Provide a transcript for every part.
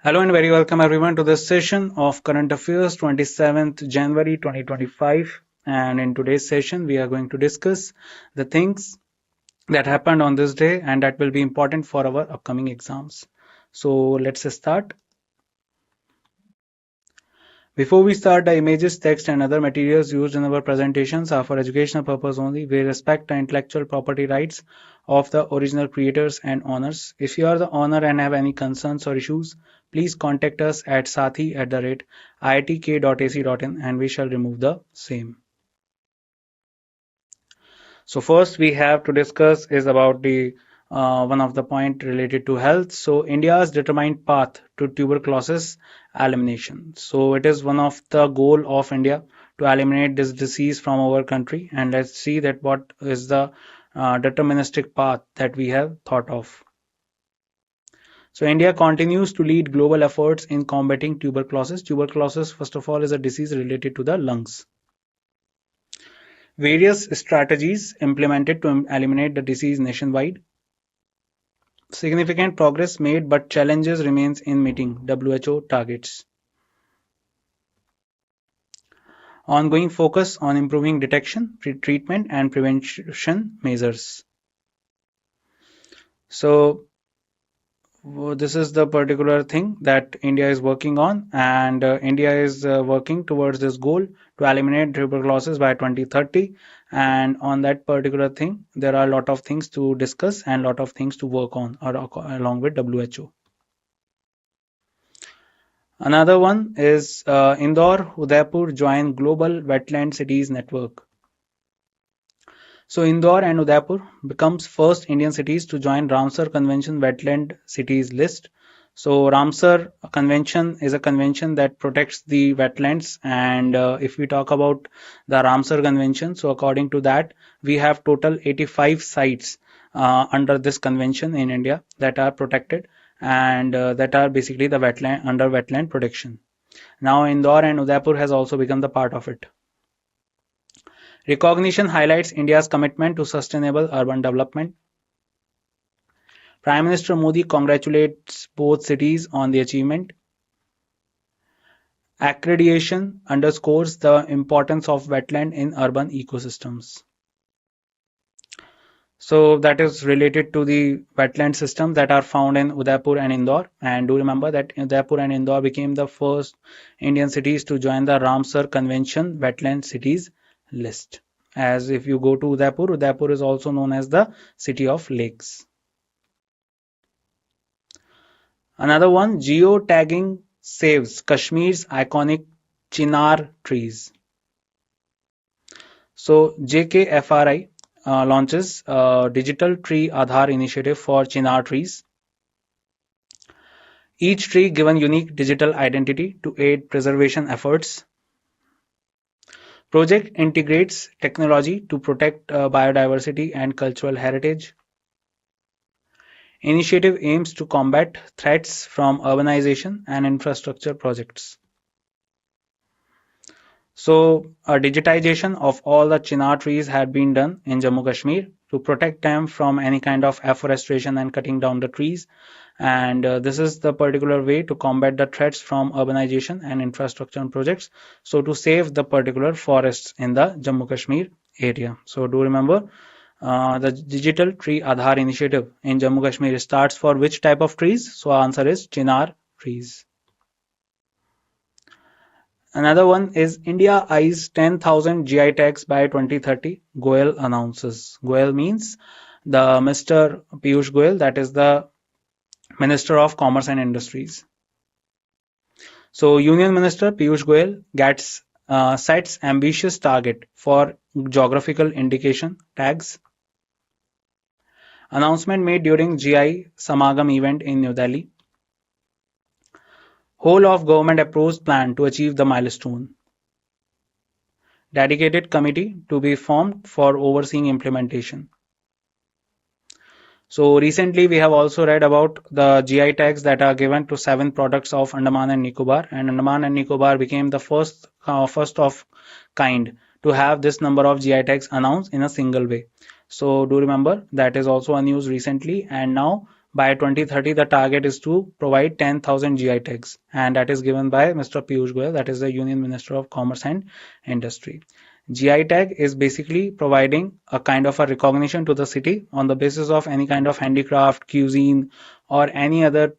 Hello and very welcome everyone to this session of Current Affairs 27th January 2025. And in today's session, we are going to discuss the things that happened on this day and that will be important for our upcoming exams. So let's start. Before we start, the images, text, and other materials used in our presentations are for educational purpose only. We respect the intellectual property rights of the original creators and owners. If you are the owner and have any concerns or issues, please contact us at sathee@iitk.ac.in and we shall remove the same. So first we have to discuss is about the one of the point related to health. So India's determined path to tuberculosis elimination. So it is one of the goal of India to eliminate this disease from our country. And let's see that what is the deterministic path that we have thought of. So India continues to lead global efforts in combating tuberculosis. Tuberculosis, first of all, is a disease related to the lungs. Various strategies implemented to eliminate the disease nationwide. Significant progress made, but challenges remains in meeting WHO targets. Ongoing focus on improving detection, treatment, and prevention measures. So this is the particular thing that India is working on, and India is working towards this goal to eliminate tuberculosis by 2030. And on that particular thing, there are a lot of things to discuss and a lot of things to work on along with WHO. Another one is Indore, Udaipur join Global Wetland Cities Network. So Indore and Udaipur becomes first Indian cities to join Ramsar Convention Wetland Cities list. So Ramsar Convention is a convention that protects the wetlands, and if we talk about the Ramsar Convention, so according to that, we have total 85 sites under this convention in India that are protected and that are basically the wetland under wetland protection. Now Indore and Udaipur has also become the part of it. Recognition highlights India's commitment to sustainable urban development. Prime Minister Modi congratulates both cities on the achievement. Accreditation underscores the importance of wetland in urban ecosystems. So that is related to the wetland systems that are found in Udaipur and Indore. And do remember that Udaipur and Indore became the first Indian cities to join the Ramsar Convention wetland cities list. As if you go to Udaipur, Udaipur is also known as the city of lakes. Another one, geotagging saves Kashmir's iconic chinar trees. So JKFRI launches a digital tree Aadhaar initiative for chinar trees. Each tree given unique digital identity to aid preservation efforts. Project integrates technology to protect biodiversity and cultural heritage. Initiative aims to combat threats from urbanization and infrastructure projects. So a digitization of all the chinar trees had been done in Jammu Kashmir to protect them from any kind of afforestation and cutting down the trees. And this is the particular way to combat the threats from urbanization and infrastructure projects. So to save the particular forests in the Jammu Kashmir area. So do remember the digital tree Aadhaar initiative in Jammu Kashmir starts for which type of trees? So our answer is chinar trees. Another one is India eyes 10,000 GI tags by 2030. Goel announces. Goel means the Mr. Piyush Goel, that is the Minister of Commerce and Industries. So Union Minister Piyush Goel sets ambitious target for geographical indication tags. Announcement made during GI Samagam event in New Delhi. Whole of government approves plan to achieve the milestone. Dedicated committee to be formed for overseeing implementation. So recently we have also read about the GI tags that are given to 7 products of Andaman and Nicobar, and Andaman and Nicobar became the first of kind to have this number of GI tags announced in a single way. So do remember that is also a news recently, and now By 2030, the target is to provide 10,000 GI tags, and that is given by Mr. Piyush Goyal, that is the Union Minister of Commerce and Industry. GI tag is basically providing a kind of a recognition to the city on the basis of any kind of handicraft, cuisine, or any other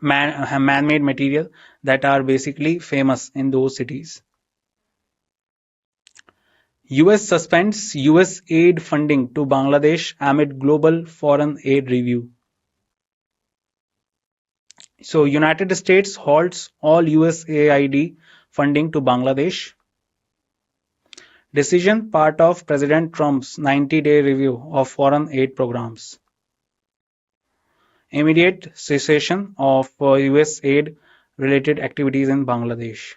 man-made material that are basically famous in those cities. US suspends US aid funding to Bangladesh amid global foreign aid review. So United States halts all USAID funding to Bangladesh. Decision part of President Trump's 90-day review of foreign aid programs. Immediate cessation of US aid related activities in Bangladesh.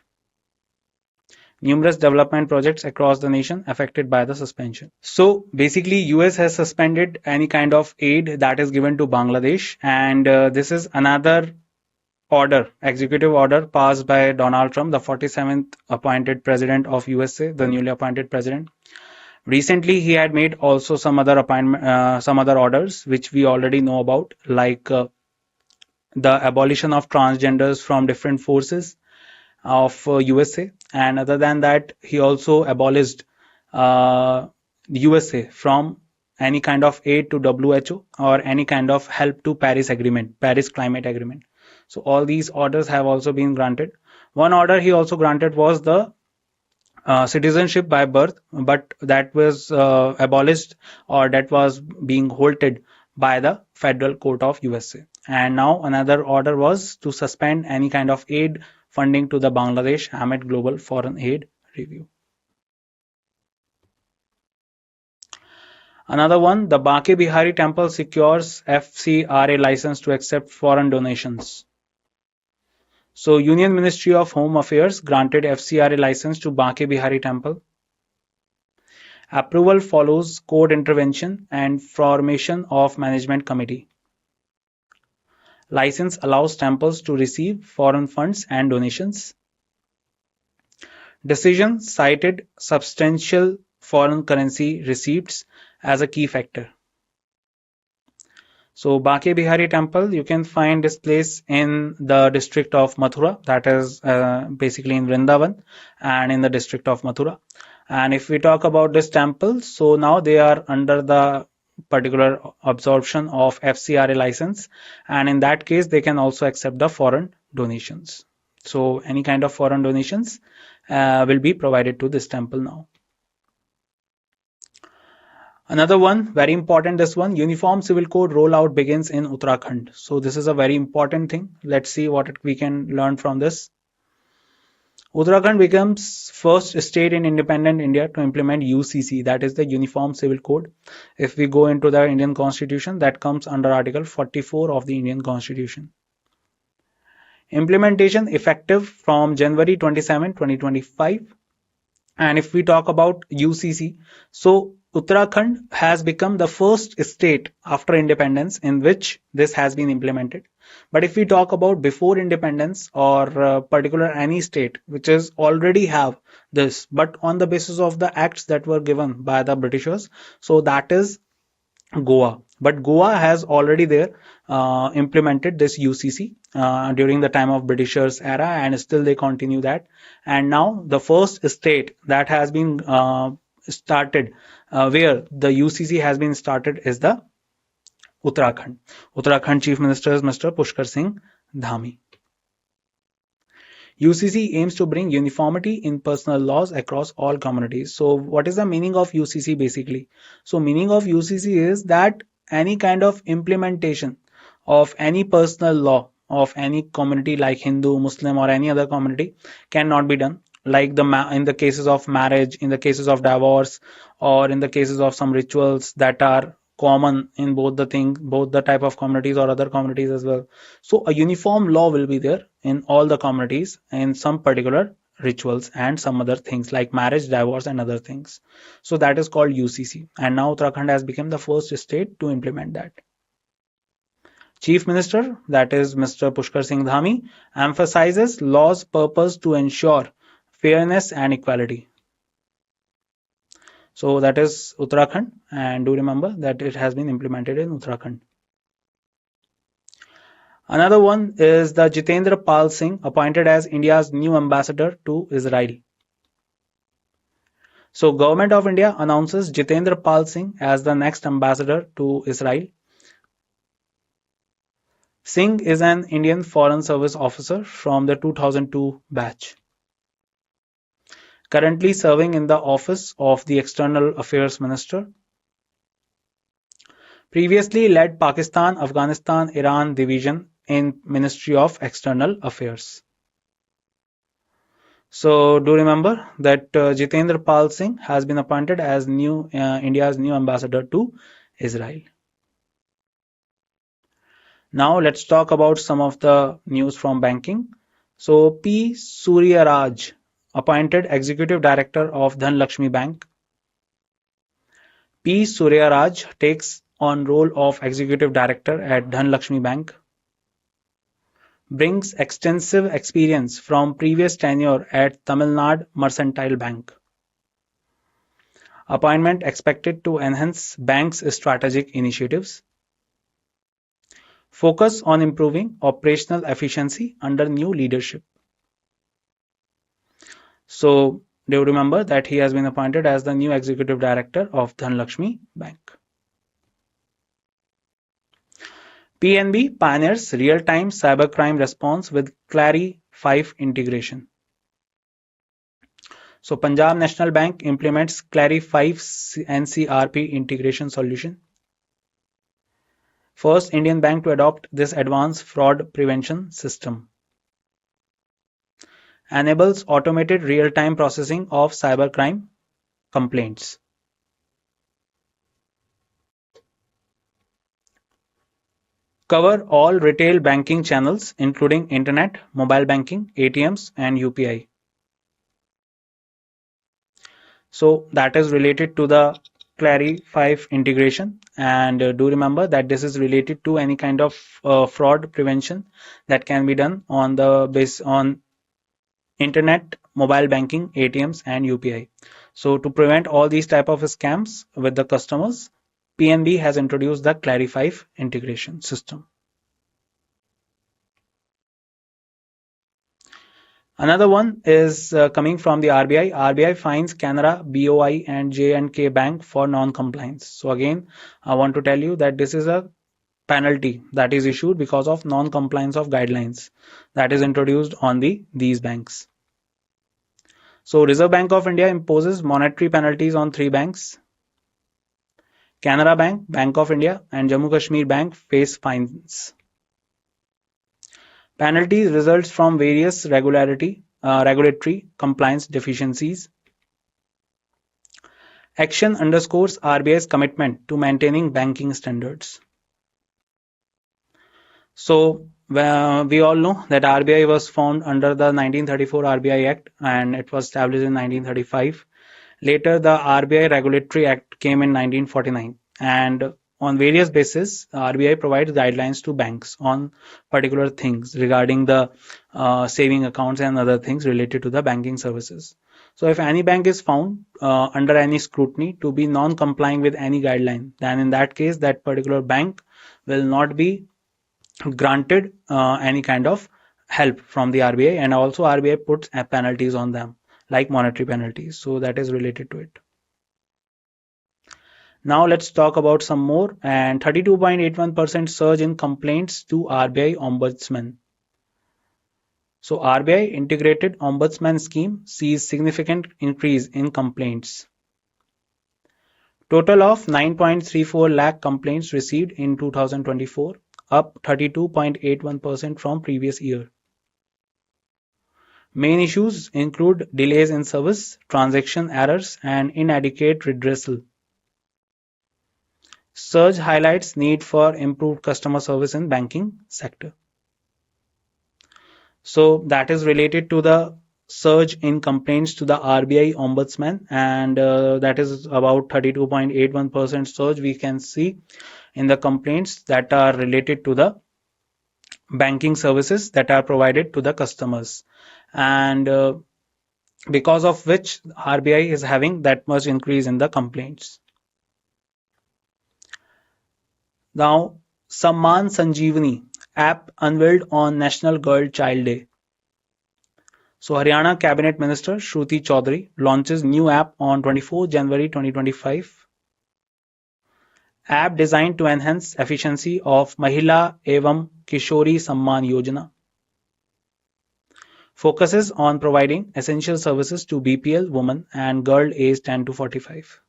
Numerous development projects across the nation affected by the suspension. So basically US has suspended any kind of aid that is given to Bangladesh, and this is another executive order passed by Donald Trump, the 47th appointed president of USA, the newly appointed president. Recently, he had made also some other orders which we already know about, like the abolition of transgenders from different forces of USA, and other than that, he also abolished USA from any kind of aid to WHO or any kind of help to Paris Climate Agreement. So all these orders have also been granted. One order he also granted was the citizenship by birth, but that was abolished, or that was being halted by the Federal Court of USA. And now another order was to suspend any kind of aid funding to the Bangladesh amid global foreign aid review. Another one, the Bake Bihari temple secures FCRA license to accept foreign donations. So Union Ministry of Home Affairs granted FCRA license to Bake Bihari temple. Approval follows court intervention and formation of management committee. License allows temples to receive foreign funds and donations. Decision cited substantial foreign currency receipts as a key factor. So Bake Bihari temple, you can find this place in the district of Mathura, that is basically in Vrindavan and in the district of Mathura. And if we talk about this temple, so now they are under the particular absorption of FCRA license, and in that case they can also accept the foreign donations. So any kind of foreign donations will be provided to this temple now. Another one, very important, this one, Uniform Civil Code rollout begins in Uttarakhand. So this is a very important thing. Let's see what we can learn from this. Uttarakhand becomes first state in independent India to implement UCC, that is the Uniform Civil Code. If we go into the Indian Constitution, that comes under Article 44 of the Indian Constitution. Implementation effective from January 27, 2025. And if we talk about UCC, so Uttarakhand has become the first state after independence in which this has been implemented. But if we talk about before independence, or particular any state which is already have this, but on the basis of the acts that were given by the Britishers, so that is Goa. But Goa has already there implemented this UCC during the time of Britishers era, and still they continue that. And now the first state that has been started where the UCC has been started is the Uttarakhand. Uttarakhand Chief Minister is Mr. Pushkar Singh Dhami. UCC aims to bring uniformity in personal laws across all communities. So what is the meaning of UCC basically? So meaning of UCC is that any kind of implementation of any personal law of any community like Hindu, Muslim or any other community cannot be done. Like in the cases of marriage, in the cases of divorce, or in the cases of some rituals that are common in both the type of communities or other communities as well. So a uniform law will be there in all the communities in some particular rituals and some other things like marriage, divorce and other things. So that is called UCC, and now Uttarakhand has become the first state to implement that. Chief Minister, that is Mr. Pushkar Singh Dhami, emphasizes law's purpose to ensure fairness and equality. So that is Uttarakhand, and do remember that it has been implemented in Uttarakhand. Another one is the Jitendra Pal Singh, appointed as India's new ambassador to Israel. So Government of India announces Jitendra Pal Singh as the next ambassador to Israel. Singh is an Indian Foreign Service officer from the 2002 batch, currently serving in the office of the External Affairs Minister. Previously led Pakistan, Afghanistan, Iran division in Ministry of External Affairs. So do remember that Jitendra Pal Singh has been appointed as India's new ambassador to Israel. Now let's talk about some of the news from banking. So P. Suryaraj, appointed Executive Director of Dhanlaxmi Bank. P. Suryaraj takes on role of Executive Director at Dhanlaxmi Bank. Brings extensive experience from previous tenure at Tamil Nadu Mercantile Bank. Appointment expected to enhance bank's strategic initiatives. Focus on improving operational efficiency under new leadership. So do remember that he has been appointed as the new Executive Director of Dhanlaxmi Bank. PNB pioneers real-time cybercrime response with CLARI 5 integration. So Punjab National Bank implements CLARI 5 NCRP integration solution. First Indian bank to adopt this advanced fraud prevention system. Enables automated real-time processing of cybercrime complaints. Cover all retail banking channels including internet, mobile banking, ATMs and UPI. So that is related to the CLARI 5 integration, and do remember that this is related to any kind of fraud prevention that can be done on the base on internet, mobile banking, ATMs and UPI. So to prevent all these type of scams with the customers, PNB has introduced the CLARI 5 integration system. Another one is coming from the RBI. RBI fines Canara, BOI and J&K Bank for non-compliance. So again, I want to tell you that this is a penalty that is issued because of non-compliance of guidelines that is introduced on these banks. So Reserve Bank of India imposes monetary penalties on 3 banks. Canara Bank, Bank of India and Jammu Kashmir Bank face fines. Penalties results from various regulatory compliance deficiencies. Action underscores RBI's commitment to maintaining banking standards. So we all know that RBI was formed under the 1934 RBI Act and it was established in 1935. Later, the RBI Regulatory Act came in 1949, and on various basis, RBI provides guidelines to banks on particular things regarding the saving accounts and other things related to the banking services. So if any bank is found under any scrutiny to be non-complying with any guideline, then in that case, that particular bank will not be granted any kind of help from the RBI, and also RBI puts penalties on them like monetary penalties. So that is related to it. Now let's talk about some more. And 32.81% surge in complaints to RBI Ombudsman. So RBI integrated Ombudsman scheme sees significant increase in complaints. Total of 9.34 lakh complaints received in 2024, up 32.81% from previous year. Main issues include delays in service, transaction errors, and inadequate redressal. Surge highlights need for improved customer service in banking sector. So that is related to the surge in complaints to the RBI Ombudsman, and that is about 32.81% surge we can see in the complaints that are related to the banking services that are provided to the customers, and because of which RBI is having that much increase in the complaints. Now, Samman Sanjeevani App unveiled on National Girl Child Day. So Haryana Cabinet Minister Shruti Chaudhary launches new app on 24 January 2025. App designed to enhance efficiency of Mahila Evam Kishori Samman Yojana. Focuses on providing essential services to BPL women and girl aged 10 to 45.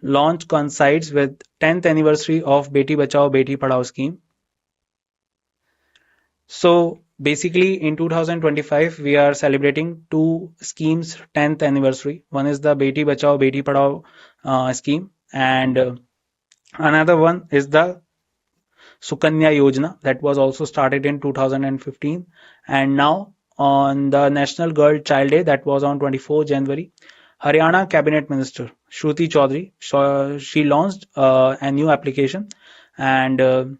Launch coincides with 10th anniversary of Beti Bachao Beti Padhao scheme. So basically in 2025 we are celebrating two schemes 10th anniversary. One is the Beti Bachao Beti Padhao scheme, and another one is the Sukanya Yojana that was also started in 2015, and now on the National Girl Child Day that was on 24 January, Haryana Cabinet Minister Shruti Chaudhary, she launched a new application, and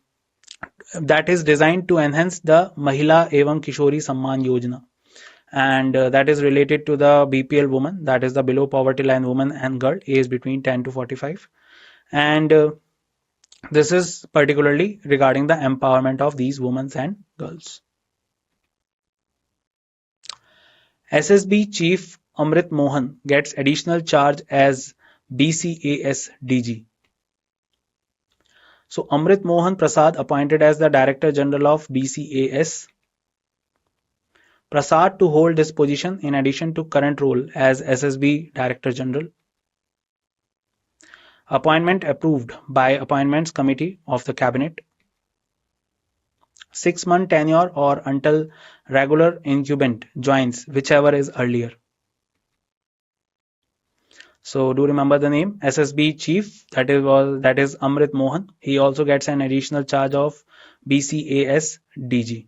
that is designed to enhance the Mahila Evam Kishori Samman Yojana, and that is related to the BPL woman, that is the below poverty line woman and girl aged between 10 to 45, and this is particularly regarding the empowerment of these women and girls. SSB Chief Amrit Mohan gets additional charge as BCAS DG. So Amrit Mohan Prasad appointed as the Director General of BCAS. Prasad to hold this position in addition to current role as SSB Director General. Appointment approved by Appointments Committee of the Cabinet. 6-month tenure or until regular incumbent joins, whichever is earlier. So do remember the name SSB Chief, that is Amrit Mohan. He also gets an additional charge of BCAS DG.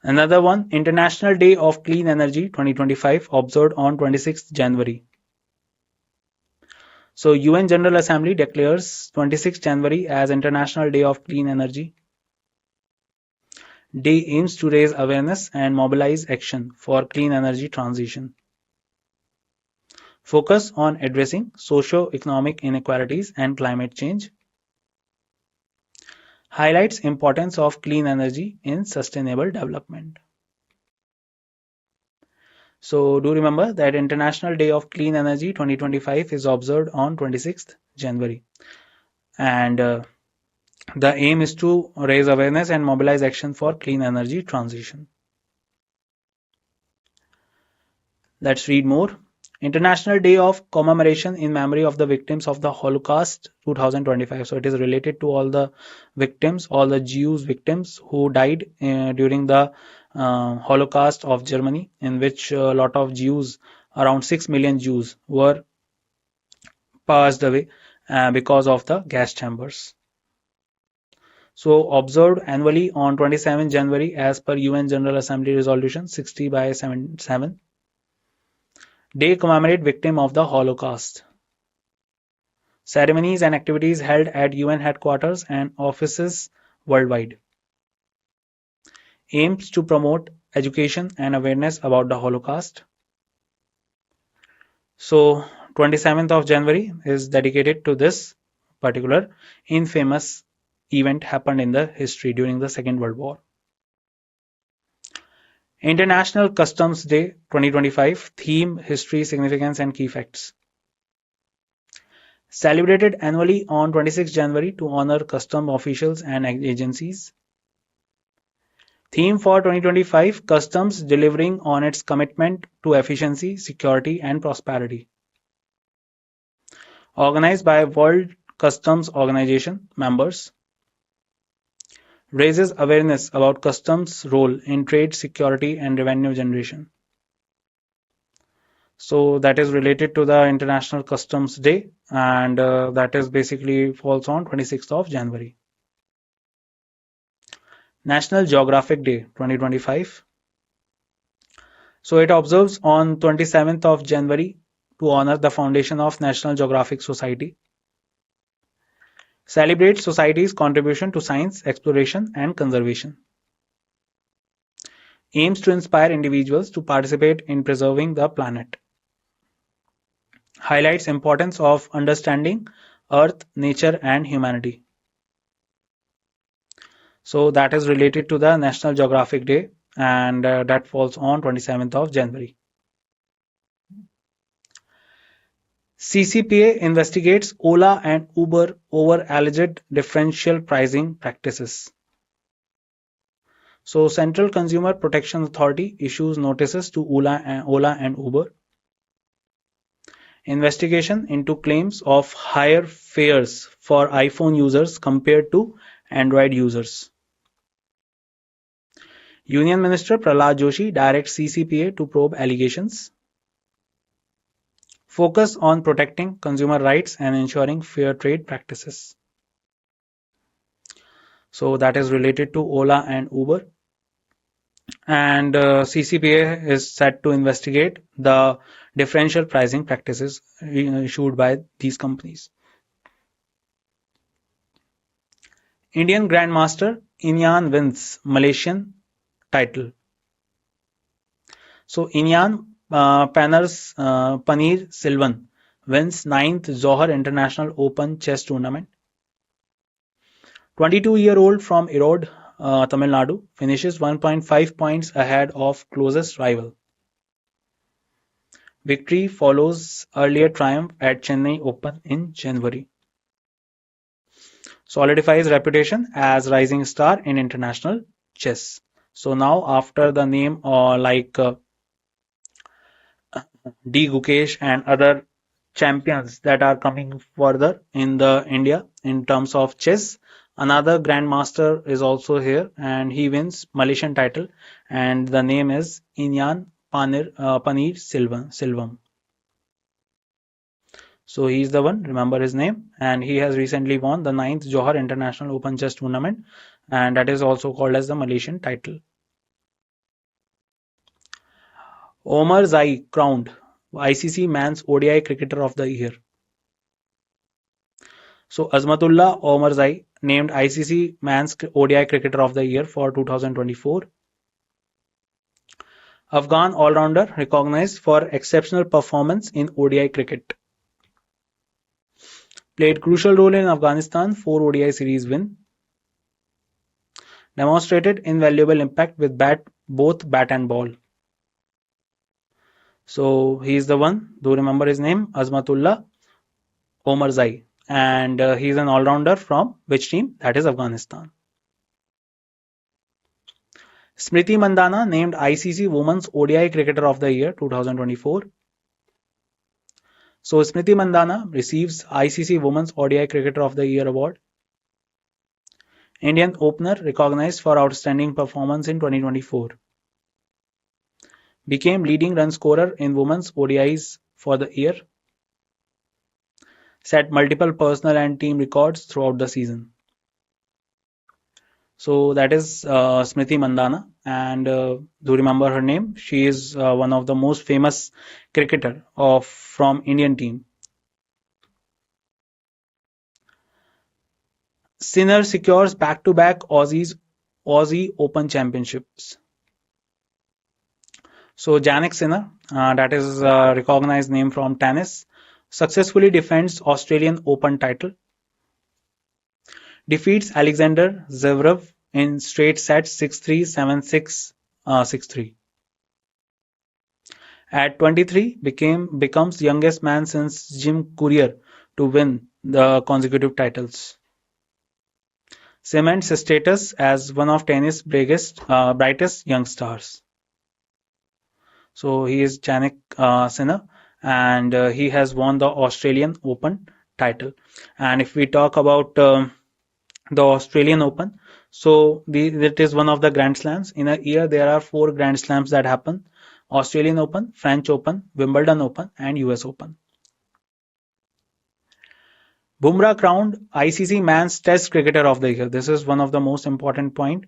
Another one, International Day of Clean Energy 2025 observed on 26th January. So UN General Assembly declares 26th January as International Day of Clean Energy. Day aims to raise awareness and mobilize action for clean energy transition. Focus on addressing socio-economic inequalities and climate change. Highlights importance of clean energy in sustainable development. So do remember that International Day of Clean Energy 2025 is observed on 26th January. And the aim is to raise awareness and mobilize action for clean energy transition. Let's read more. International Day of Commemoration in Memory of the Victims of the Holocaust 2025. So it is related to all the victims, all the Jews victims who died during the Holocaust of Germany, in which a lot of Jews, around 6 million Jews, were passed away because of the gas chambers. So observed annually on 27 January as per UN General Assembly Resolution 60/7. Day commemorate victim of the Holocaust. Ceremonies and activities held at UN headquarters and offices worldwide. Aims to promote education and awareness about the Holocaust. So 27th of January is dedicated to this particular infamous event happened in the history during the Second World War. International Customs Day 2025 theme, history, significance and key facts. Celebrated annually on 26 January to honor custom officials and agencies. Theme for 2025, customs delivering on its commitment to efficiency, security and prosperity. Organized by World Customs Organization members. Raises awareness about customs' role in trade, security and revenue generation. So that is related to the International Customs Day, and that is basically falls on 26th of January. National Geographic Day 2025. So it observes on 27th of January to honor the foundation of National Geographic Society. Celebrates society's contribution to science, exploration and conservation. Aims to inspire individuals to participate in preserving the planet. Highlights importance of understanding Earth, Nature and Humanity. So that is related to the National Geographic Day, and that falls on 27th of January. CCPA investigates Ola and Uber over alleged differential pricing practices. So Central Consumer Protection Authority issues notices to Ola and Uber. Investigation into claims of higher fares for iPhone users compared to Android users. Union Minister Prahlad Joshi directs CCPA to probe allegations. Focus on protecting consumer rights and ensuring fair trade practices. So that is related to Ola and Uber. And CCPA is set to investigate the differential pricing practices issued by these companies. Indian Grandmaster Inyan wins Malaysian title. So Inyan Paneer Silvan wins 9th Johor International Open Chess Tournament. 22-year-old from Erode, Tamil Nadu, finishes 1.5 points ahead of closest rival. Victory follows earlier triumph at Chennai Open in January. Solidifies reputation as rising star in international chess. So now after the name like D. Gukesh and other champions that are coming further in the India in terms of chess, another grandmaster is also here and he wins Malaysian title and the name is Inyan Paneer Silvam. So he is the one, remember his name, and he has recently won the 9th Johor International Open Chess Tournament, and that is also called as the Malaysian title. Omar Zai crowned ICC Men's ODI Cricketer of the Year. So Azmatullah Omar Zai named ICC Men's ODI Cricketer of the Year for 2024. Afghan all-rounder recognized for exceptional performance in ODI cricket. Played crucial role in Afghanistan 4 ODI series win. Demonstrated invaluable impact with both bat and ball. So he is the one. Do remember his name? Azmatullah Omar Zai. And he is an all-rounder from which team? That is Afghanistan. Smriti Mandhana named ICC Women's ODI Cricketer of the Year 2024. So Smriti Mandhana receives ICC Women's ODI Cricketer of the Year award. Indian opener recognized for outstanding performance in 2024. Became leading run scorer in women's ODIs for the year. Set multiple personal and team records throughout the season. So that is Smriti Mandhana, and do remember her name? She is one of the most famous cricketer from Indian team. Sinner secures back-to-back Aussie Open Championships. So Jannik Sinner, that is a recognized name from tennis, successfully defends Australian Open title. Defeats Alexander Zverev in straight sets 6-3, 7-6, 6-3. At 23, becomes youngest man since Jim Courier to win the consecutive titles. Cements status as one of tennis' brightest young stars. So he is Jannik Sinner, and he has won the Australian Open title. And if we talk about the Australian Open, so it is one of the Grand Slams. In a year, there are 4 Grand Slams that happen: Australian Open, French Open, Wimbledon Open, and US Open. Bumrah crowned ICC Men's Test Cricketer of the Year. This is one of the most important point.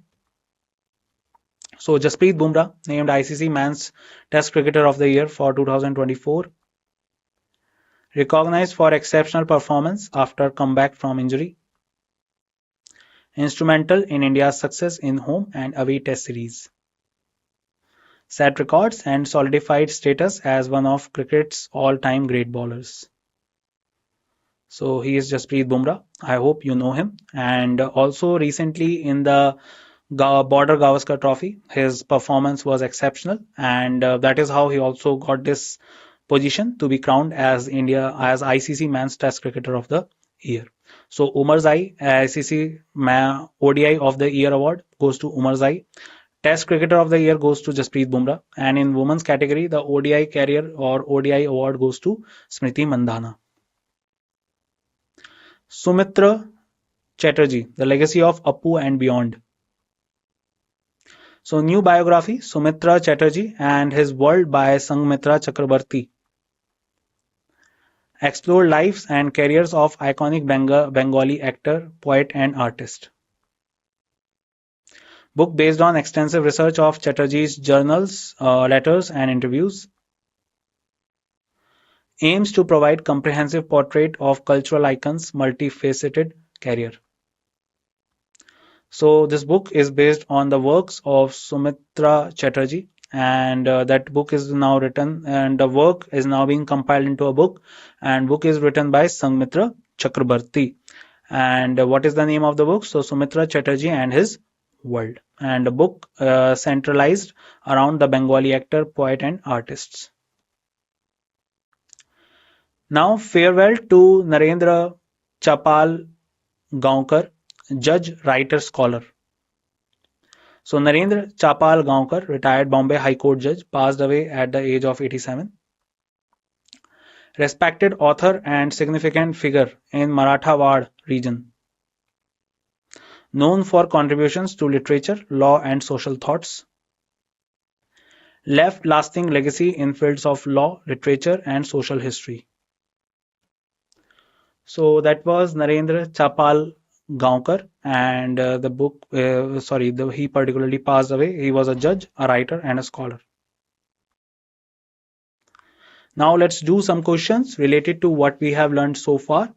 So Jasprit Bumrah named ICC Men's Test Cricketer of the Year for 2024. Recognized for exceptional performance after comeback from injury. Instrumental in India's success in home and away test series. Set records and solidified status as one of cricket's all-time great bowlers. So he is Jasprit Bumrah. I hope you know him. And also recently in the Border Gavaskar Trophy, his performance was exceptional, and that is how he also got this position to be crowned as India as ICC Men's Test Cricketer of the Year. So Umar Zai, ICC ODI of the Year award goes to Umar Zai. Test Cricketer of the Year goes to Jasprit Bumrah, and in women's category, the ODI Carrier or ODI award goes to Smriti Mandhana. Sumitra Chatterjee, The Legacy of Appu and Beyond. So new biography, Sumitra Chatterjee and His World by Sanghmitra Chakrabarti. Explore lives and careers of iconic Bengali actor, poet and artist. Book based on extensive research of Chatterjee's journals, letters and interviews. Aims to provide comprehensive portrait of cultural icons' multifaceted career. So this book is based on the works of Sumitra Chatterjee, and that book is now written, and the work is now being compiled into a book, and book is written by Sanghmitra Chakrabarti. And what is the name of the book? So Sumitra Chatterjee and His World, and the book centralized around the Bengali actor, poet and artists. Now farewell to Narendra Chapal Gaonkar, judge, writer, scholar. So Narendra Chapal Gaonkar, retired Bombay High Court judge, passed away at the age of 87. Respected author and significant figure in Marathawad region. Known for contributions to literature, law and social thoughts. Left lasting legacy in fields of law, literature and social history. So that was Narendra Chapal Gaonkar, and the book, he particularly passed away. He was a judge, a writer, and a scholar. Now let's do some questions related to what we have learned so far.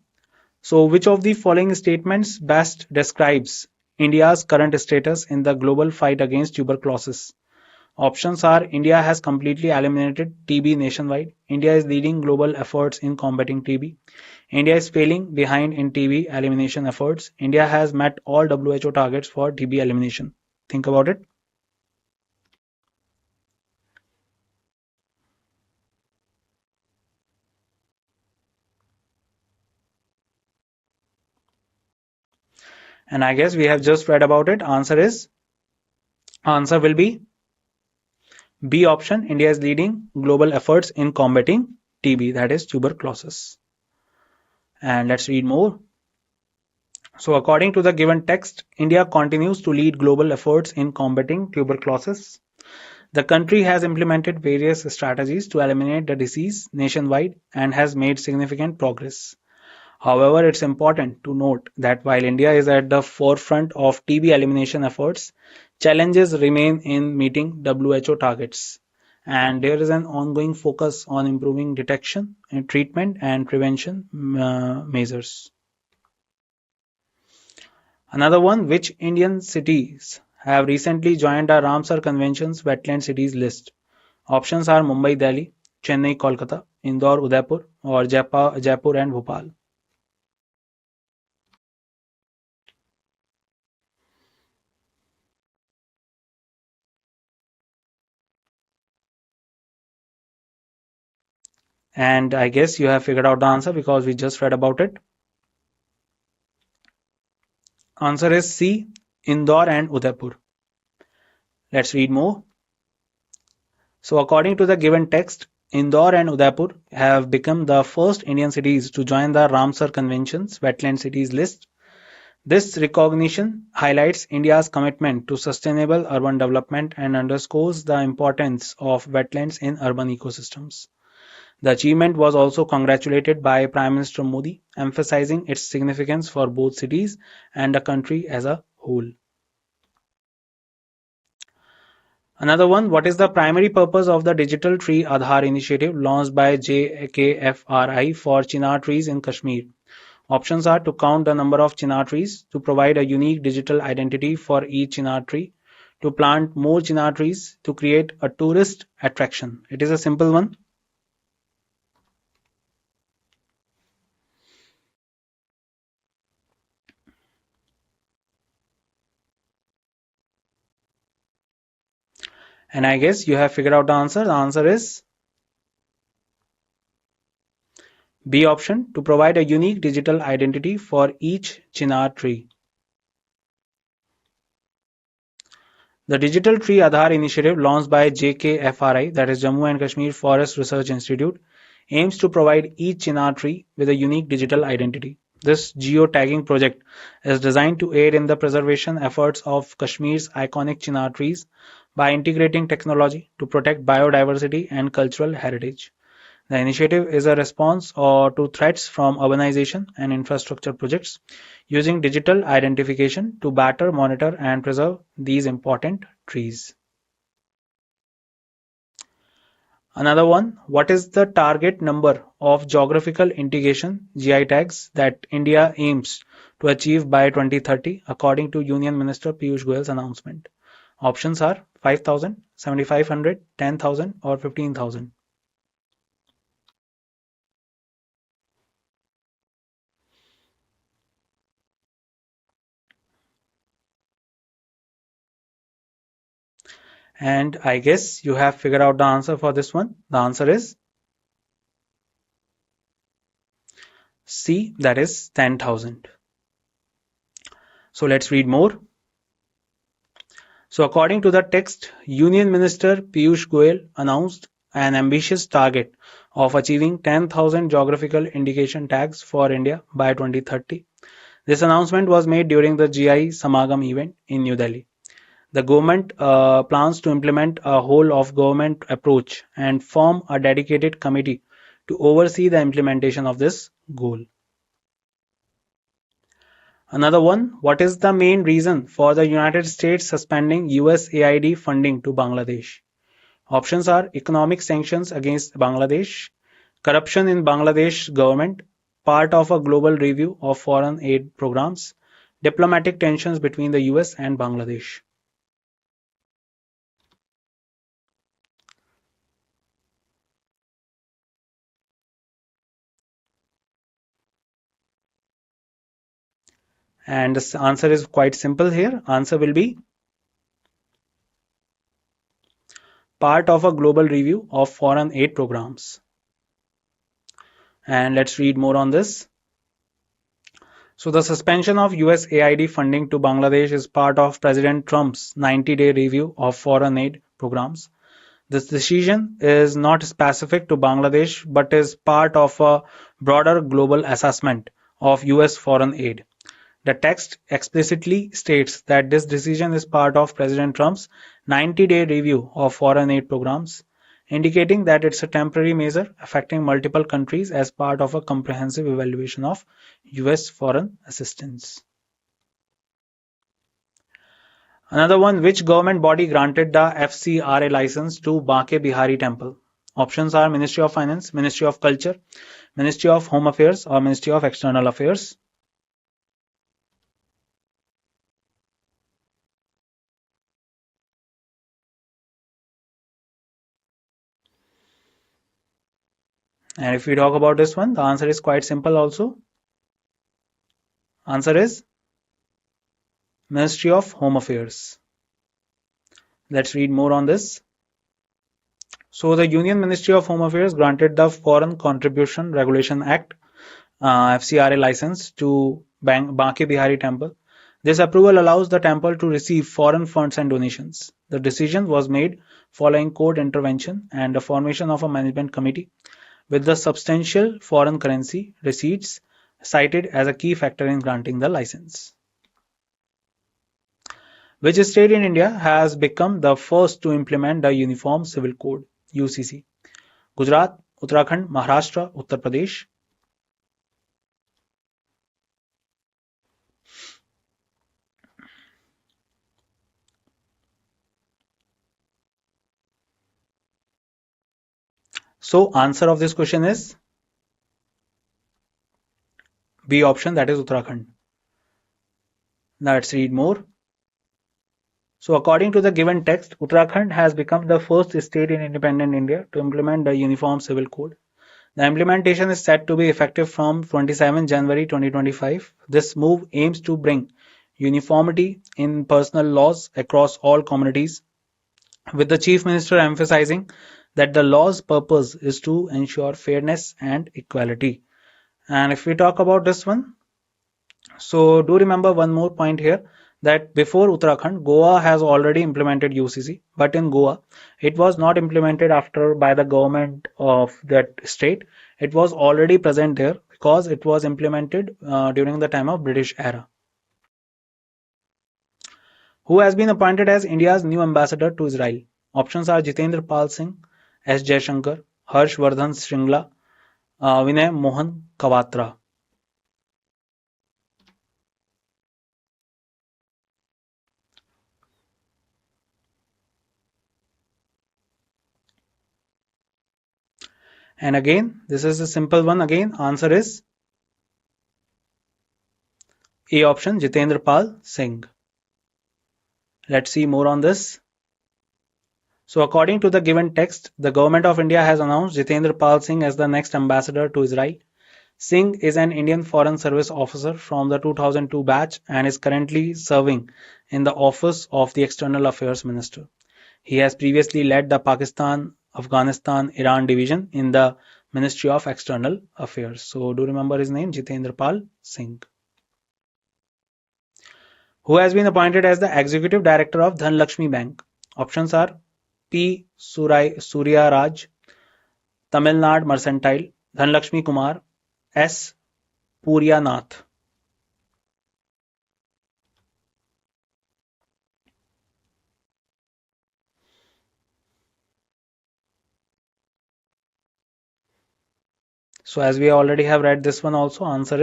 So, which of the following statements best describes India's current status in the global fight against tuberculosis? Options are India has completely eliminated TB nationwide. India is leading global efforts in combating TB. India is failing behind in TB elimination efforts. India has met all WHO targets for TB elimination. Think about it. And I guess we have just read about it. Answer will be B option. India is leading global efforts in combating TB, that is tuberculosis. And let's read more. So according to the given text, India continues to lead global efforts in combating tuberculosis. The country has implemented various strategies to eliminate the disease nationwide and has made significant progress. However, it's important to note that while India is at the forefront of TB elimination efforts, challenges remain in meeting WHO targets, and there is an ongoing focus on improving detection, and treatment, and prevention measures. Another one, which Indian cities have recently joined the Ramsar Convention's wetland cities list? Options are Mumbai, Delhi, Chennai, Kolkata, Indore, Udaipur, or Jaipur and Bhopal. And I guess you have figured out the answer because we just read about it. Answer is C, Indore and Udaipur. Let's read more. So according to the given text, Indore and Udaipur have become the first Indian cities to join the Ramsar Convention's wetland cities list. This recognition highlights India's commitment to sustainable urban development and underscores the importance of wetlands in urban ecosystems. The achievement was also congratulated by Prime Minister Modi, emphasizing its significance for both cities and the country as a whole. Another one, what is the primary purpose of the Digital Tree Aadhaar initiative launched by JKFRI for chinar trees in Kashmir? Options are to count the number of chinar trees, to provide a unique digital identity for each chinar tree, to plant more chinar trees, to create a tourist attraction. It is a simple one. And I guess you have figured out the answer. The answer is B option, to provide a unique digital identity for each chinar tree. The Digital Tree Aadhaar initiative launched by JKFRI, that is Jammu and Kashmir Forest Research Institute, aims to provide each chinar tree with a unique digital identity. This geotagging project is designed to aid in the preservation efforts of Kashmir's iconic chinar trees by integrating technology to protect biodiversity and cultural heritage. The initiative is a response to threats from urbanization and infrastructure projects, using digital identification to better monitor and preserve these important trees. Another one, what is the target number of geographical indication (GI) tags that India aims to achieve by 2030 according to Union Minister Piyush Goyal's announcement? Options are 5,000, 7,500, 10,000 or 15,000. And I guess you have figured out the answer for this one. The answer is C, that is 10,000. So let's read more. So according to the text, Union Minister Piyush Goyal announced an ambitious target of achieving 10,000 geographical indication tags for India by 2030. This announcement was made during the JEE Samagam event in New Delhi. The government plans to implement a whole of government approach and form a dedicated committee to oversee the implementation of this goal. Another one, what is the main reason for the United States suspending USAID funding to Bangladesh? Options are economic sanctions against Bangladesh, corruption in Bangladesh government, part of a global review of foreign aid programs, diplomatic tensions between the US and Bangladesh. And the answer is quite simple here. Answer will be part of a global review of foreign aid programs. And let's read more on this. So the suspension of USAID funding to Bangladesh is part of President Trump's 90-day review of foreign aid programs. This decision is not specific to Bangladesh but is part of a broader global assessment of US foreign aid. The text explicitly states that this decision is part of President Trump's 90-day review of foreign aid programs, indicating that it's a temporary measure affecting multiple countries as part of a comprehensive evaluation of US foreign assistance. Another one, which government body granted the FCRA license to Banke Bihari Temple? Options are Ministry of Finance, Ministry of Culture, Ministry of Home Affairs or Ministry of External Affairs. And if we talk about this one, the answer is quite simple also. Answer is Ministry of Home Affairs. Let's read more on this. So the Union Ministry of Home Affairs granted the Foreign Contribution Regulation Act FCRA license to Banke Bihari Temple. This approval allows the temple to receive foreign funds and donations. The decision was made following court intervention and the formation of a management committee, with the substantial foreign currency receipts cited as a key factor in granting the license. Which state in India has become the first to implement the Uniform Civil Code (UCC)? Gujarat, Uttarakhand, Maharashtra, Uttar Pradesh. So answer of this question is B option, that is Uttarakhand. Let's read more. So according to the given text, Uttarakhand has become the first state in independent India to implement the Uniform Civil Code. The implementation is set to be effective from 27 January 2025. This move aims to bring uniformity in personal laws across all communities with the Chief Minister emphasizing that the law's purpose is to ensure fairness and equality. And if we talk about this one, so do remember one more point here, that before Uttarakhand, Goa has already implemented UCC, but in Goa, it was not implemented after by the government of that state. It was already present there because it was implemented during the time of British era. Who has been appointed as India's new ambassador to Israel? Options are Jitendra Pal Singh, S. Jaishankar, Harsh Vardhan Shringla, Vinay Mohan Kawatra. And again, this is a simple one. Again, answer is A option, Jitendra Pal Singh. Let's see more on this. So according to the given text, the government of India has announced Jitendra Pal Singh as the next ambassador to Israel. Singh is an Indian Foreign Service officer from the 2002 batch and is currently serving in the office of the External Affairs Minister. He has previously led the Pakistan, Afghanistan, Iran division in the Ministry of External Affairs. So do remember his name, Jitendra Pal Singh. Who has been appointed as the Executive Director of Dhanlakshmi Bank? Options are P. Surya Raj, Tamil Nadu Mercantile, Dhanlakshmi Kumar, S. Puriya Nath. So as we already have read this one also, answer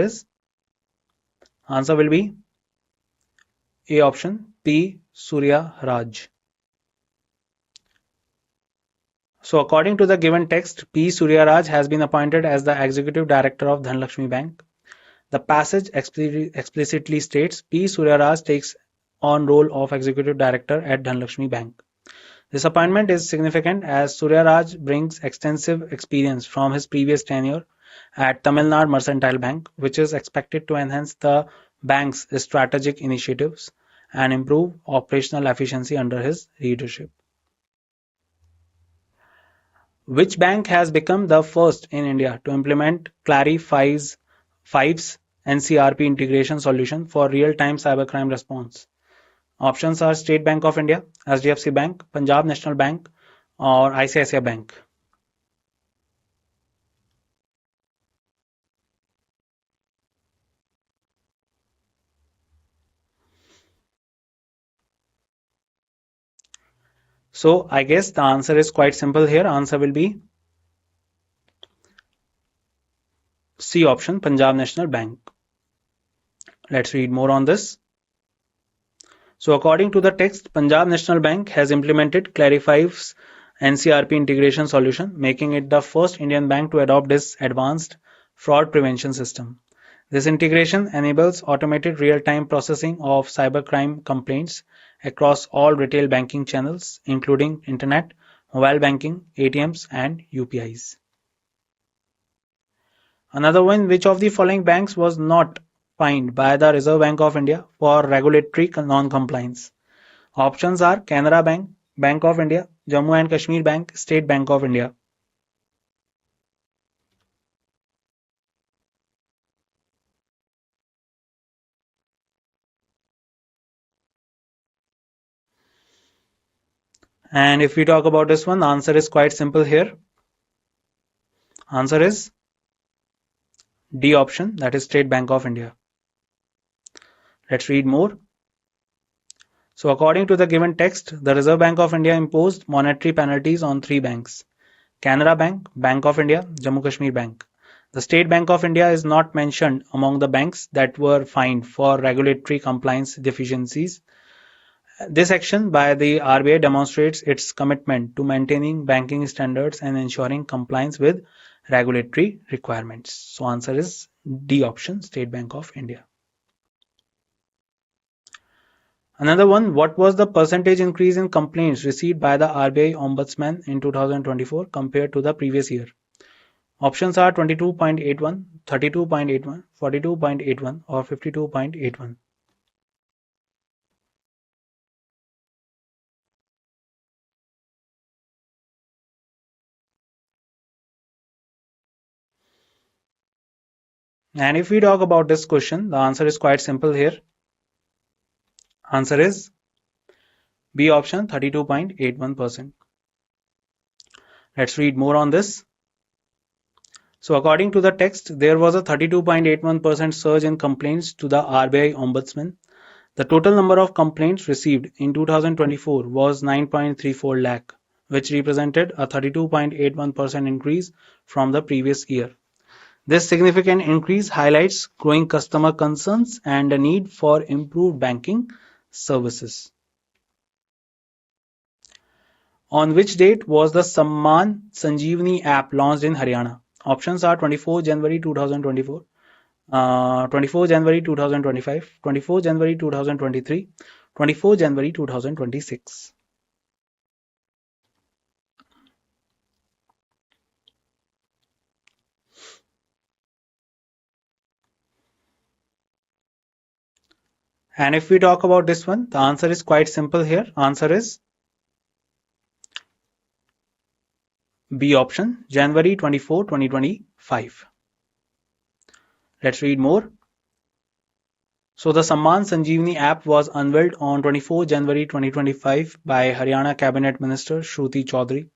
will be A option, P. Surya Raj. So according to the given text, P. Surya Raj has been appointed as the Executive Director of Dhanlakshmi Bank. The passage explicitly states P. Surya Raj takes on role of Executive Director at Dhanlakshmi Bank. This appointment is significant as Surya Raj brings extensive experience from his previous tenure at Tamil Nadu Mercantile Bank, which is expected to enhance the bank's strategic initiatives and improve operational efficiency under his leadership. Which bank has become the first in India to implement CLARI 5's NCRP integration solution for real-time cybercrime response? Options are State Bank of India, HDFC Bank, Punjab National Bank, or ICICI Bank. So I guess the answer is quite simple here. Answer will be C option, Punjab National Bank. Let's read more on this. So according to the text, Punjab National Bank has implemented Clarify's NCRP integration solution, making it the first Indian bank to adopt this advanced fraud prevention system. This integration enables automated real-time processing of cybercrime complaints across all retail banking channels, including internet, mobile banking, ATMs, and UPIs. Another one, which of the following banks was not fined by the Reserve Bank of India for regulatory non-compliance? Options are Canara Bank, Bank of India, Jammu and Kashmir Bank, State Bank of India. And if we talk about this one, the answer is quite simple here. Answer is D option, that is State Bank of India. Let's read more. So according to the given text, the Reserve Bank of India imposed monetary penalties on three banks: Canara Bank, Bank of India, Jammu Kashmir Bank. The State Bank of India is not mentioned among the banks that were fined for regulatory compliance deficiencies. This action by the RBI demonstrates its commitment to maintaining banking standards and ensuring compliance with regulatory requirements. So answer is D option, State Bank of India. Another one, what was the percentage increase in complaints received by the RBI Ombudsman in 2024 compared to the previous year? Options are 22.81, 32.81, 42.81 or 52.81. And if we talk about this question, the answer is quite simple here. Answer is B option, 32.81%. Let's read more on this. So according to the text, there was a 32.81% surge in complaints to the RBI Ombudsman. The total number of complaints received in 2024 was 9.34 lakh, which represented a 32.81% increase from the previous year. This significant increase highlights growing customer concerns and the need for improved banking services. On which date was the Samman Sanjeevani app launched in Haryana? Options are 24 January 2024, 24 January 2025, 24 January 2023, 24 January 2026. And if we talk about this one, the answer is quite simple here. Answer is B option, January 24, 2025. Let's read more. So the Samman Sanjeevani app was unveiled on 24 January 2025 by Haryana Cabinet Minister Shruti Chaudhary.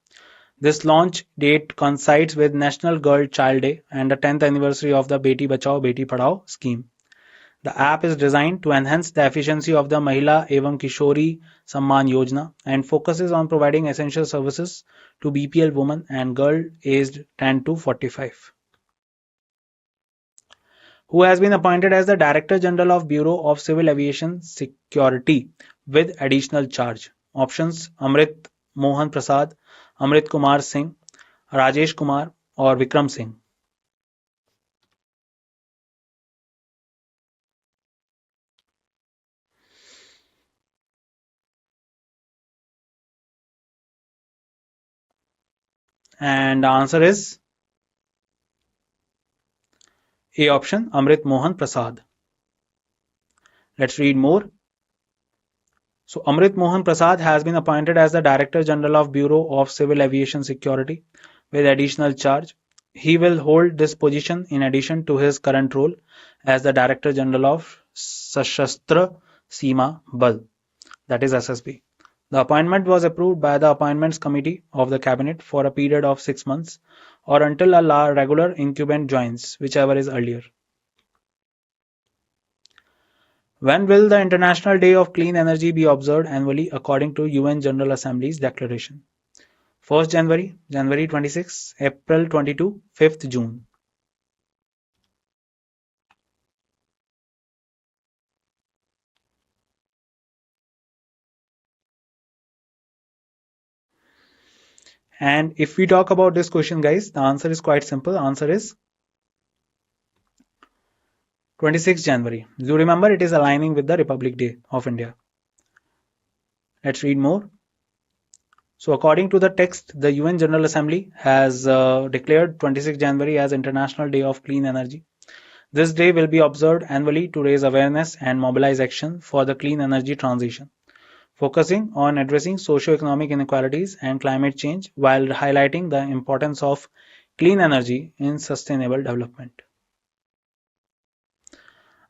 This launch date coincides with National Girl Child Day and the 10th anniversary of the Beti Bachao Beti Padhao scheme. The app is designed to enhance the efficiency of the Mahila Evam Kishori Samman Yojana and focuses on providing essential services to BPL women and girls aged 10 to 45. Who has been appointed as the Director General of Bureau of Civil Aviation Security with additional charge? Options: Amrit Mohan Prasad, Amrit Kumar Singh, Rajesh Kumar or Vikram Singh. And the answer is A option, Amrit Mohan Prasad. Let's read more. So Amrit Mohan Prasad has been appointed as the Director General of Bureau of Civil Aviation Security with additional charge. He will hold this position in addition to his current role as the Director General of Sashastra Seema Bal, that is SSB. The appointment was approved by the Appointments Committee of the Cabinet for a period of 6 months or until a regular incumbent joins, whichever is earlier. When will the International Day of Clean Energy be observed annually according to UN General Assembly's declaration? 1st January, January 26, April 22, 5th June. And if we talk about this question, guys, the answer is quite simple. The answer is 26 January. You remember it is aligning with the Republic Day of India. Let's read more. So according to the text, the UN General Assembly has declared 26 January as International Day of Clean Energy. This day will be observed annually to raise awareness and mobilize action for the clean energy transition, focusing on addressing socio-economic inequalities and climate change while highlighting the importance of clean energy in sustainable development.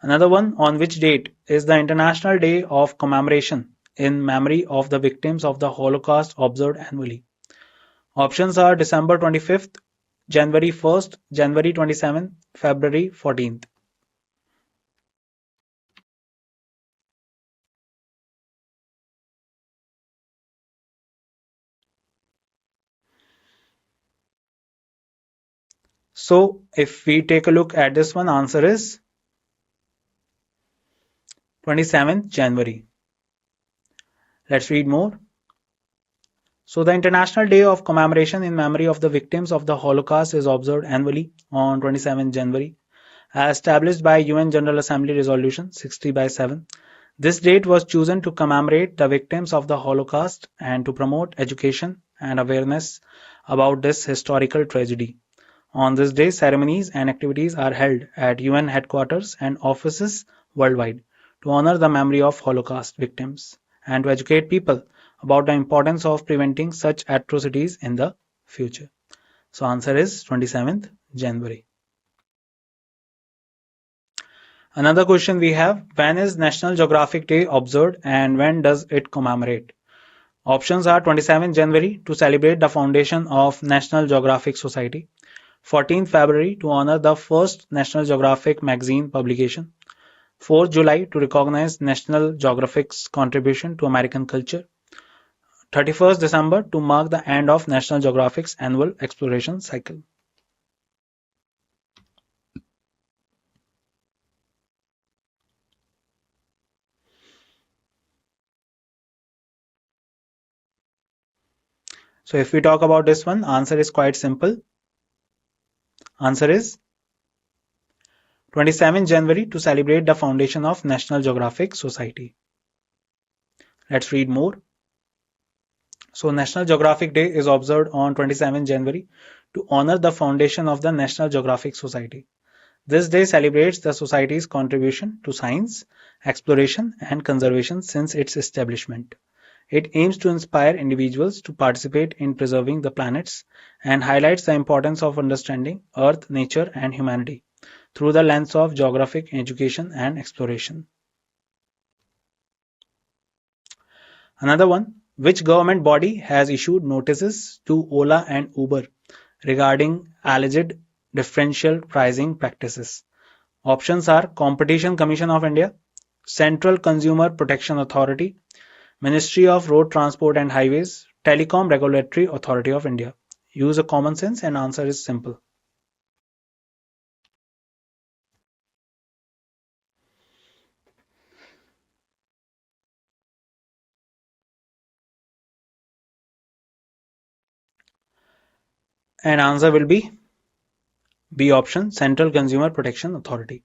Another one, on which date is the International Day of Commemoration in memory of the victims of the Holocaust observed annually? Options are December 25th, January 1st, January 27th, February 14th. So if we take a look at this one, answer is 27th January. Let's read more. So the International Day of Commemoration in memory of the victims of the Holocaust is observed annually on 27th January, as established by UN General Assembly Resolution 60/7. This date was chosen to commemorate the victims of the Holocaust and to promote education and awareness about this historical tragedy. On this day, ceremonies and activities are held at UN headquarters and offices worldwide to honor the memory of Holocaust victims and to educate people about the importance of preventing such atrocities in the future. So answer is 27th January. Another question we have, when is National Geographic Day observed and when does it commemorate? Options are 27 January to celebrate the foundation of National Geographic Society, 14th February to honor the first National Geographic magazine publication, 4th July to recognize National Geographic's contribution to American culture, 31st December to mark the end of National Geographic's annual exploration cycle. So if we talk about this one, answer is quite simple. Answer is 27 January to celebrate the foundation of National Geographic Society. Let's read more. So National Geographic Day is observed on 27 January to honor the foundation of the National Geographic Society. This day celebrates the Society's contribution to science, exploration, and conservation since its establishment. It aims to inspire individuals to participate in preserving the planets and highlights the importance of understanding Earth, nature, and humanity through the lens of geographic education and exploration. Another one, which government body has issued notices to Ola and Uber regarding alleged differential pricing practices? Options are Competition Commission of India, Central Consumer Protection Authority, Ministry of Road Transport and Highways, Telecom Regulatory Authority of India. Use a common sense and answer is simple. And answer will be B option, Central Consumer Protection Authority.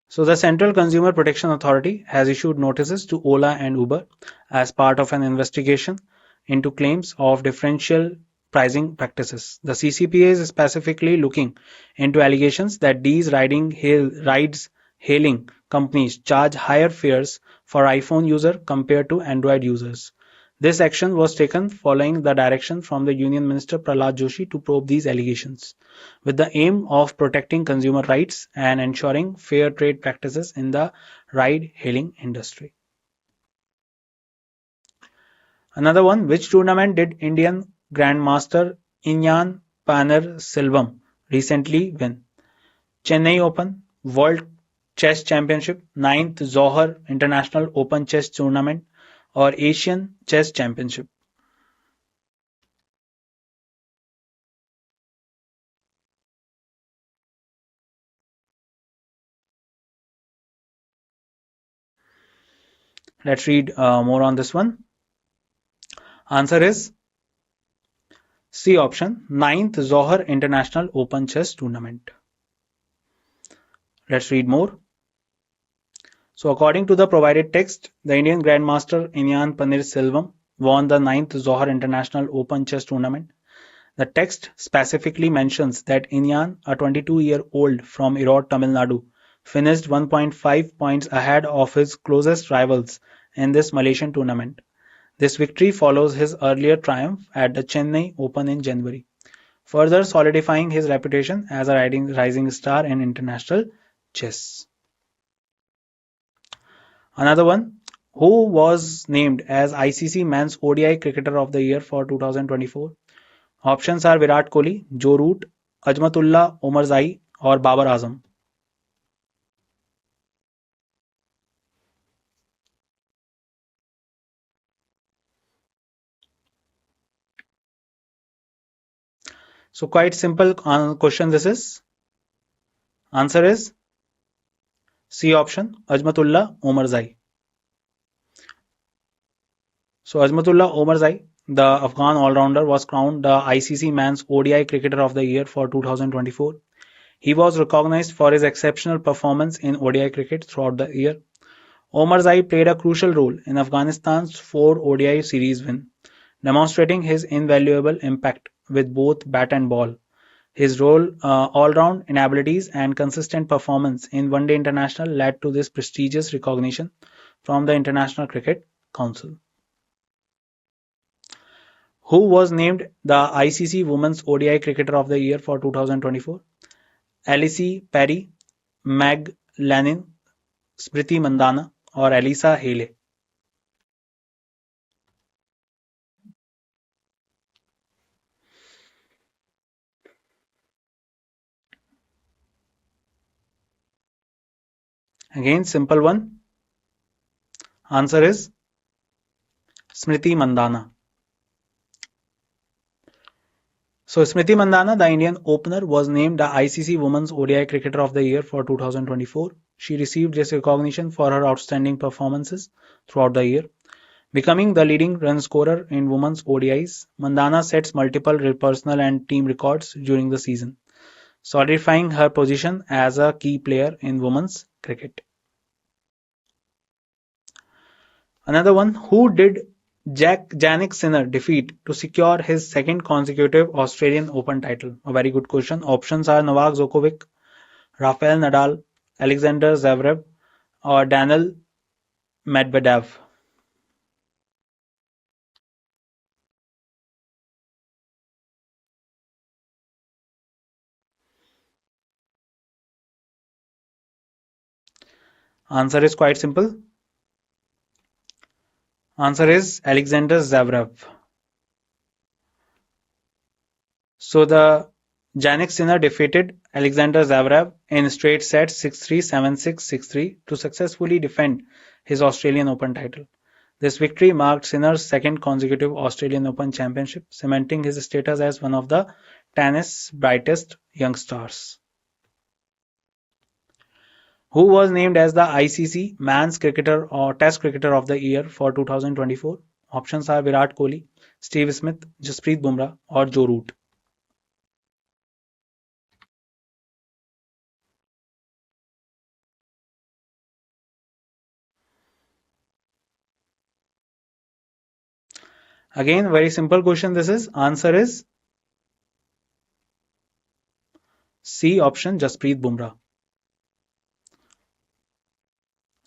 So the Central Consumer Protection Authority has issued notices to Ola and Uber as part of an investigation into claims of differential pricing practices. The CCPA is specifically looking into allegations that these rides hailing companies charge higher fares for iPhone users compared to Android users. This action was taken following the direction from the Union Minister Prahlad Joshi to probe these allegations, with the aim of protecting consumer rights and ensuring fair trade practices in the ride-hailing industry. Another one, which tournament did Indian Grandmaster Inyan Paneerselvam recently win? Chennai Open, World Chess Championship, 9th Johor International Open Chess Tournament, or Asian Chess Championship? Let's read more on this one. Answer is C option, 9th Johor International Open Chess Tournament. Let's read more. So according to the provided text, the Indian Grandmaster Inyan Paneerselvam won the 9th Johor International Open Chess Tournament. The text specifically mentions that Inyan, a 22-year-old from Erode, Tamil Nadu, finished 1.5 points ahead of his closest rivals in this Malaysian tournament. This victory follows his earlier triumph at the Chennai Open in January, further solidifying his reputation as a rising star in international chess. Another one, who was named as ICC Men's ODI Cricketer of the Year for 2024? Options are Virat Kohli, Joe Root, Ajmatullah Omarzai, or Babar Azam. So quite simple question this is. Answer is C option, Ajmatullah Omarzai. So Ajmatullah Omarzai, the Afghan all-rounder, was crowned the ICC Men's ODI Cricketer of the Year for 2024. He was recognized for his exceptional performance in ODI cricket throughout the year. Omarzai played a crucial role in Afghanistan's 4 ODI series win, demonstrating his invaluable impact with both bat and ball. His all-round inabilities and consistent performance in One Day International led to this prestigious recognition from the International Cricket Council. Who was named the ICC Women's ODI Cricketer of the Year for 2024? Alice Perry, Meg Lanning, Smriti Mandana, or Elisa Haley? Again, simple one. Answer is Smriti Mandana. So Smriti Mandana, the Indian opener, was named the ICC Women's ODI Cricketer of the Year for 2024. She received this recognition for her outstanding performances throughout the year. Becoming the leading run scorer in women's ODIs, Mandana sets multiple personal and team records during the season, solidifying her position as a key player in women's cricket. Another one, who did Jannik Sinner defeat to secure his second consecutive Australian Open title? A very good question. Options are Novak Djokovic, Rafael Nadal, Alexander Zverev, or Daniil Medvedev. Answer is quite simple. Answer is Alexander Zverev. So the Jannik Sinner defeated Alexander Zverev in straight sets 6-3, 7-6, 6-3 to successfully defend his Australian Open title. This victory marked Sinner's second consecutive Australian Open championship, cementing his status as one of the tennis' brightest young stars. Who was named as the ICC Men's Cricketer or Test Cricketer of the Year for 2024? Options are Virat Kohli, Steve Smith, Jasprit Bumrah, or Joe Root. Again, very simple question this is. Answer is C option, Jasprit Bumrah.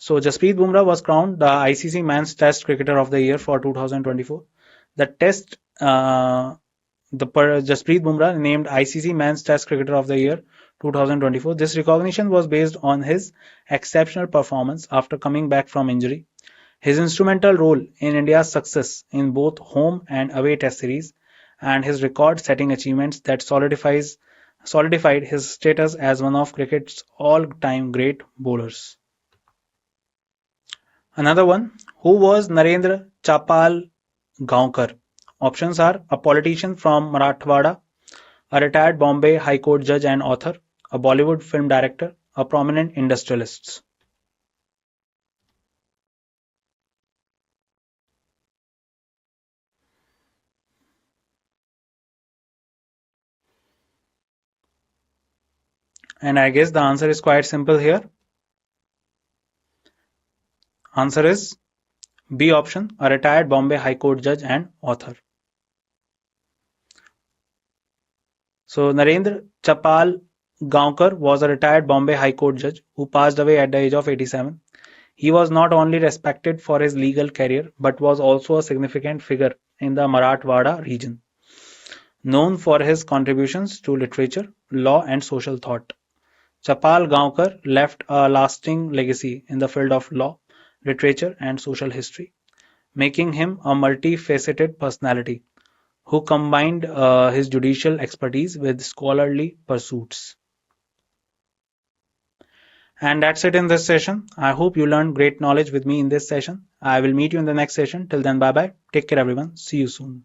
So Jasprit Bumrah was crowned the ICC Men's Test Cricketer of the Year for 2024. The test, Jasprit Bumrah named ICC Men's Test Cricketer of the Year 2024. This recognition was based on his exceptional performance after coming back from injury, his instrumental role in India's success in both home and away test series, and his record-setting achievements that solidified his status as one of cricket's all-time great bowlers. Another one, who was Narendra Chapal Gaonkar? Options are a politician from Marathwada, a retired Bombay High Court judge and author, a Bollywood film director, a prominent industrialist. And I guess the answer is quite simple here. Answer is B option, a retired Bombay High Court judge and author. So Narendra Chapal Gaonkar was a retired Bombay High Court judge who passed away at the age of 87. He was not only respected for his legal career but was also a significant figure in the Marathwada region, known for his contributions to literature, law and social thought. Chapal Gaonkar left a lasting legacy in the field of law, literature and social history, making him a multifaceted personality who combined his judicial expertise with scholarly pursuits. And that's it in this session. I hope you learned great knowledge with me in this session. I will meet you in the next session. Till then, bye bye. Take care, everyone. See you soon.